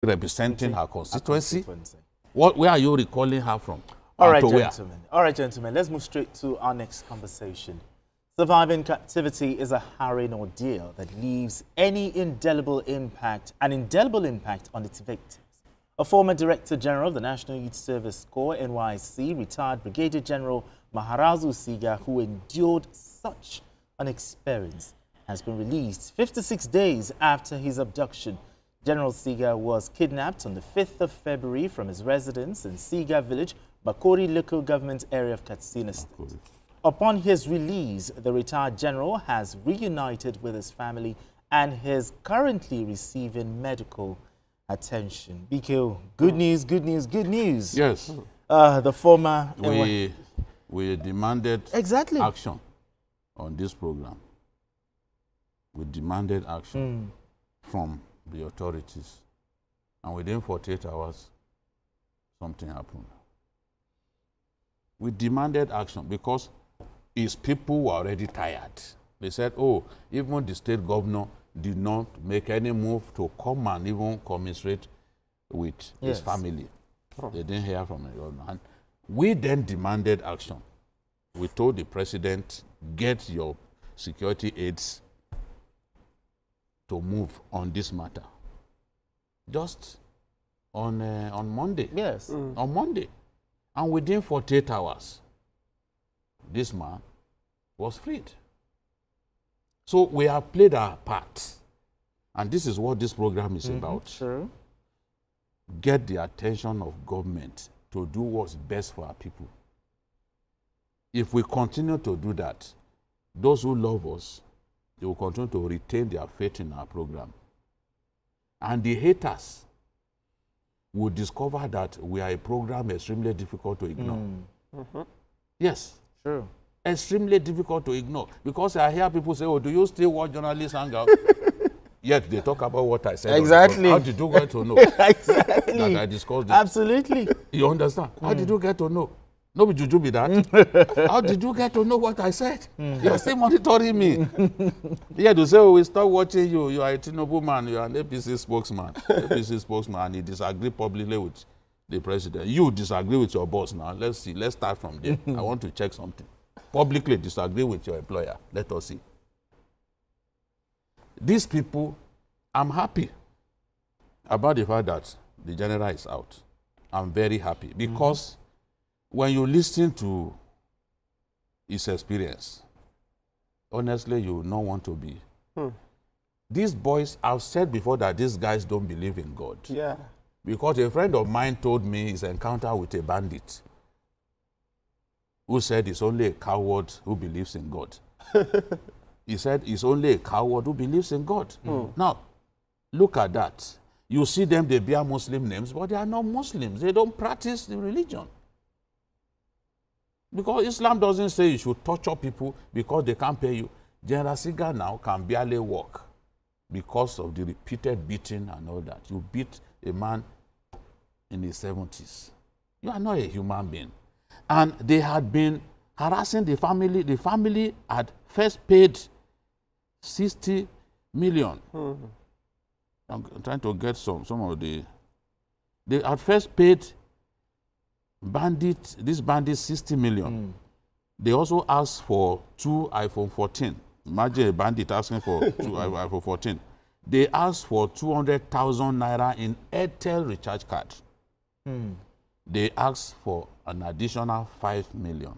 representing her constituency. Where are you recalling her from? All right, gentlemen. All right, gentlemen. Let's move straight to our next conversation. Surviving captivity is a harrowing ordeal that leaves an indelible impact on its victims. A former Director General of the National Youth Service Corps, NYSC, retired Brigadier General Maharazu Siga, who endured such an experience, has been released 56 days after his abduction. General Siga was kidnapped on the 5th of February from his residence in Siga village, Bakori local government area of Katsina State. Upon his release, the retired general has reunited with his family and is currently receiving medical attention. BKO, good news, good news, good news. Yes. The former... We demanded action on this program. We demanded action from the authorities. And within 48 hours, something happened. We demanded action because his people were already tired. They said, oh, even the state governor did not make any move to come and even commiserate with his family. They didn't hear from the governor. And we then demanded action. We told the president, get your security aides to move on this matter. Just on Monday. Yes. On Monday. And within 48 hours, this man was freed. So we have played our part. And this is what this program is about. Sure. Get the attention of government to do what's best for our people. If we continue to do that, those who love us, they will continue to retain their faith in our program. And the haters will discover that we are a program extremely difficult to ignore. Yes. Sure. Extremely difficult to ignore. Because I hear people say, oh, do you still watch journalists hang out? Yet they talk about what I said. Exactly. How did you get to know? Exactly. That I discussed it. Absolutely. You understand? How did you get to know? No, but juju be that. How did you get to know what I said? You're still monitoring me. Yeah, to say, oh, we stop watching you. You are a Tinubu man. You are an APC spokesman. APC spokesman, and he disagree publicly with the president. You disagree with your boss now. Let's see. Let's start from there. I want to check something. Publicly disagree with your employer. Let us see. These people, I'm happy about the fact that the general is out. I'm very happy because when you listen to his experience, honestly, you don't want to be. These boys, I've said before that these guys don't believe in God. Yeah. Because a friend of mine told me his encounter with a bandit who said it's only a coward who believes in God. He said it's only a coward who believes in God. Now, look at that. You see them, they bear Muslim names, but they are not Muslims. They don't practice the religion. Because Islam doesn't say you should torture people because they can't pay you. General Siga now can barely walk because of the repeated beating and all that. You beat a man in his 70s. You are not a human being. And they had been harassing the family. The family had first paid 60 million. I'm trying to get some of the... They had first paid these bandits 60 million. They also asked for 2 iPhone 14. Imagine a bandit asking for 2 iPhone 14. They asked for 200,000 naira in Airtel recharge card. They asked for an additional 5 million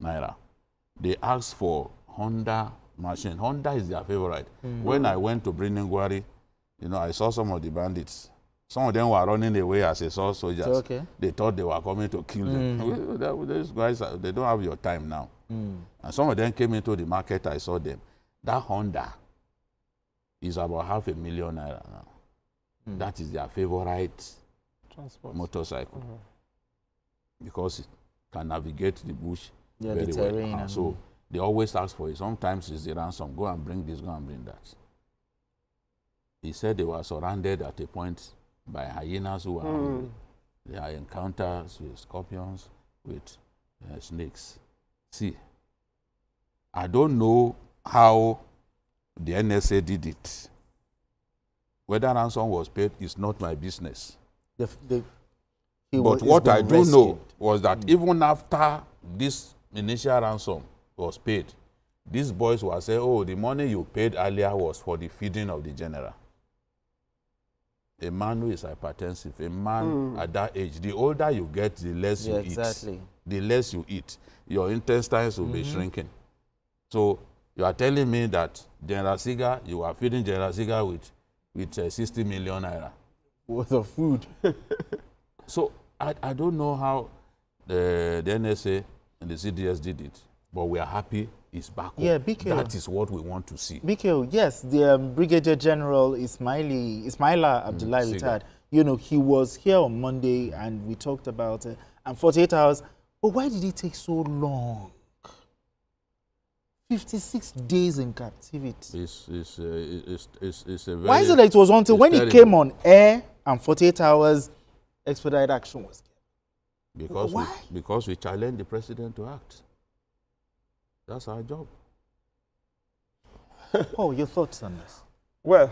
naira. They asked for Honda machine. Honda is their favorite. When I went to Briningwari, you know, I saw some of the bandits. Some of them were running away as they saw soldiers. They thought they were coming to kill them. These guys, they don't have your time now. And some of them came into the market, I saw them. That Honda is about 500,000 naira now. That is their favorite motorcycle. Because it can navigate the bush very well. So they always ask for it. Sometimes it's the ransom. Go and bring this, go and bring that. He said they were surrounded at a point by hyenas who were they had encounters with scorpions, with snakes. See, I don't know how the NSA did it. Whether ransom was paid is not my business. But what I do know was that even after this initial ransom was paid, these boys were saying, oh, the money you paid earlier was for the feeding of the general. A man who is hypertensive, a man at that age, the older you get, the less you eat. The less you eat, your intestines will be shrinking. So you are telling me that General Siga, you are feeding General Siga with 60 million naira worth of food. So I don't know how the NSA and the CDS did it, but we are happy it's back home. Yeah, BK. That is what we want to see. BK, yes, the Brigadier General Ismaila Abdullahi retired. You know, he was here on Monday and we talked about it. And 48 hours. But why did it take so long? 56 days in captivity. It's a very... Why is it that it was until when he came on air and 48 hours expedited action was given? Because we challenged the president to act. That's our job. Oh, your thoughts on this? Well,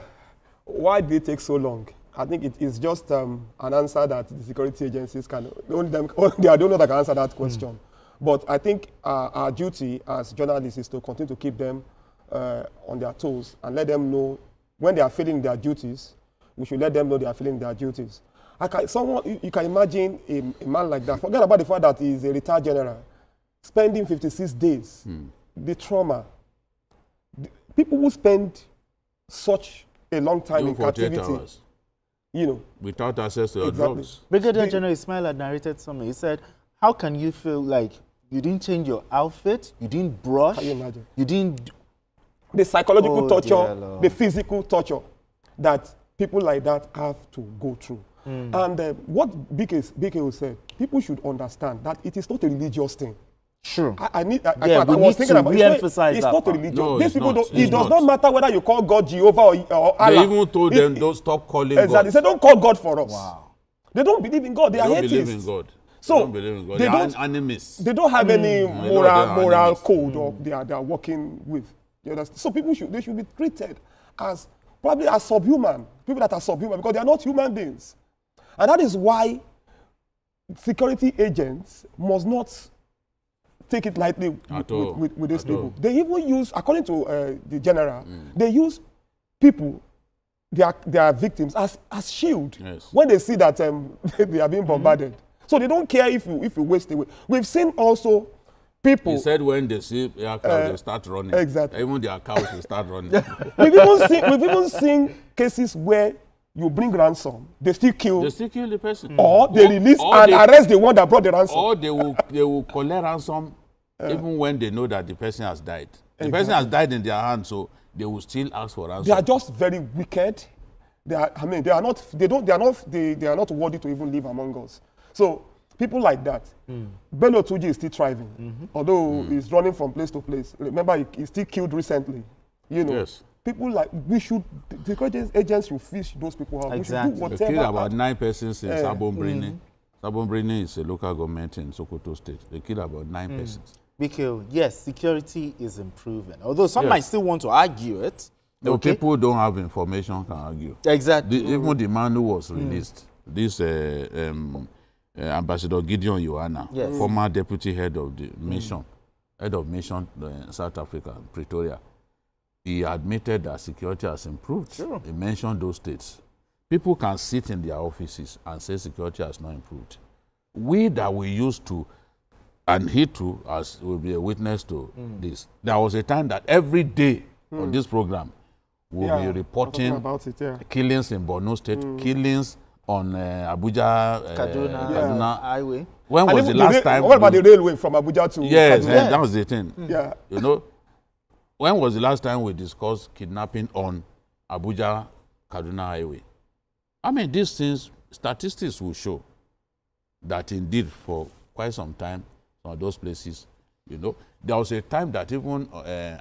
why did it take so long? I think it is just an answer that the security agencies can, only they are the only that can answer that question. But I think our duty as journalists is to continue to keep them on their toes and let them know when they are failing their duties. We should let them know they are failing their duties. You can imagine a man like that. Forget about the fact that he is a retired general, spending 56 days. The trauma. People who spend such a long time in captivity, hours, you know, without access to drugs. Brigadier General Ismail had narrated something. He said, "How can you feel like you didn't change your outfit, you didn't brush, can you imagine? You didn't..." The psychological torture, the physical torture that people like that have to go through. And what BK said, people should understand that it is not a religious thing. Sure. I was thinking about it's not a religion. No, These people don't, it does not matter whether you call God Jehovah or Allah. They even told them don't stop calling God. Exactly. They said don't call God for us. Wow. They don't believe in God. They are atheists. They don't believe in God. So they don't believe in God. They are enemies. They don't have any moral code of they are working with. You understand? So people should be treated as probably as subhuman. People that are subhuman because they are not human beings. And that is why security agents must not take it lightly with these people. They even use, according to the general, they use people, their victims, as shield when they see that they are being bombarded. So they don't care if you waste away. We've seen also people... He said when they see aircraft, they start running. Exactly. Even their cows will start running. We've even seen cases where you bring ransom, they still kill the person. Or they release and arrest the one that brought the ransom. Or they will collect ransom even when they know that the person has died. The person has died in their hands, so they will still ask for ransom. They are just very wicked. They are not worthy to even live among us. So people like that, Bello Tuji is still thriving, although he's running from place to place. Remember, he still killed recently. You know, people like the agents should fish those people out. Exactly. We should do whatever. They killed about 9 persons in Sabon-Brini. Sabon-Brini is a local government in Sokoto State. They killed about 9 persons. Because yes, security is improving. Although some might still want to argue it. No, people don't have information can argue. Exactly. Even the man who was released, this Ambassador Gideon Yohana, former deputy head of the mission, South Africa, Pretoria, he admitted that security has improved. Sure. He mentioned those states. People can sit in their offices and say security has not improved. We that we used to, and he too will be a witness to this. There was a time that every day on this program we'll be reporting about it, killings in Borno State, killings on Abuja, Kaduna highway. When was the last time? What about the railway from Abuja to Kaduna? That was the thing. Yeah. You know, when was the last time we discussed kidnapping on Abuja, Kaduna highway? I mean, these things, statistics will show that indeed for quite some time, some of those places, you know, there was a time that even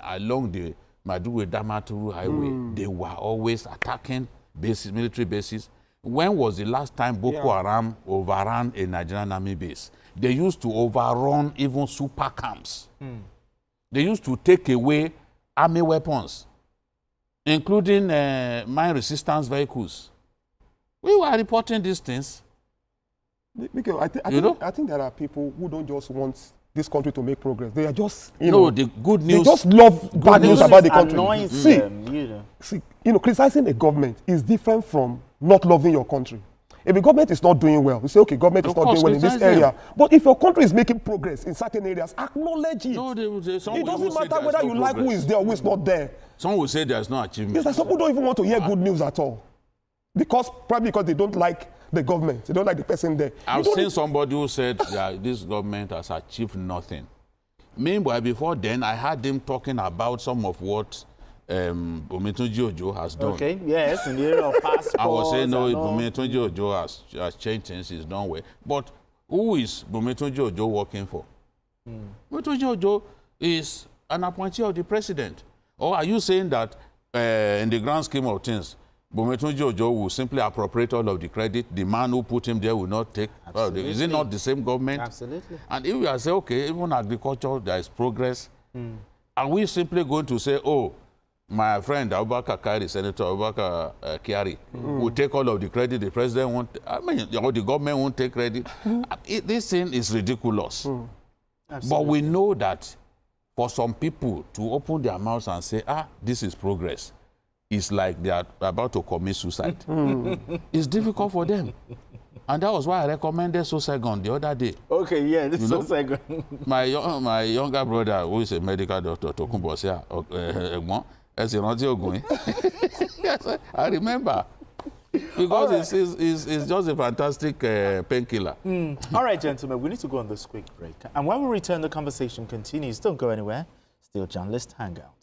along the Maiduguri-Damaturu highway, they were always attacking bases, military bases. When was the last time Boko Haram overran a Nigerian army base? They used to overrun even super camps. They used to take away army weapons. including mine resistance vehicles. We were reporting these things. Because I think there are people who don't just want this country to make progress. They are just, the good news. They just love bad news about the country. Annoys them, Criticizing a government is different from not loving your country. If the government is not doing well, you say, okay, government is not doing well in this area. But if your country is making progress in certain areas, acknowledge it. No, it doesn't matter whether you like who is there or who is not there. Some will say there's no achievement. It's like some people don't even want to hear good news at all. Probably because they don't like the government. They don't like the person there. I've seen somebody who said that this government has achieved nothing. Meanwhile, before then, I heard them talking about some of what Bumetunji Ojo has done. Okay, yes, in the area of passports. I was saying, no, Bumetunji Ojo has changed things, he's done well. But who is Bumetunji Ojo working for? Bumetunji Ojo is an appointee of the president. Or are you saying that in the grand scheme of things, Bumetunji Ojo will simply appropriate all of the credit? The man who put him there will not take. Is it not the same government? Absolutely. And if we are saying, okay, even agriculture, there is progress, are we simply going to say, oh, my friend Abubakar Kyari, Senator Abubakar Kyari, will take all of the credit, the president won't, or the government won't take credit? This thing is ridiculous. But we know that for some people to open their mouths and say, this is progress, it's like they are about to commit suicide. It's difficult for them. And that was why I recommended Sosegon the other day. Okay, yeah, this is Sosegon. My younger brother, who is a medical doctor, Tokunbo, said, I remember. Because it's just a fantastic painkiller. All right, gentlemen, we need to go on this quick break. And when we return, the conversation continues. Don't go anywhere. Still Journalist Hangout.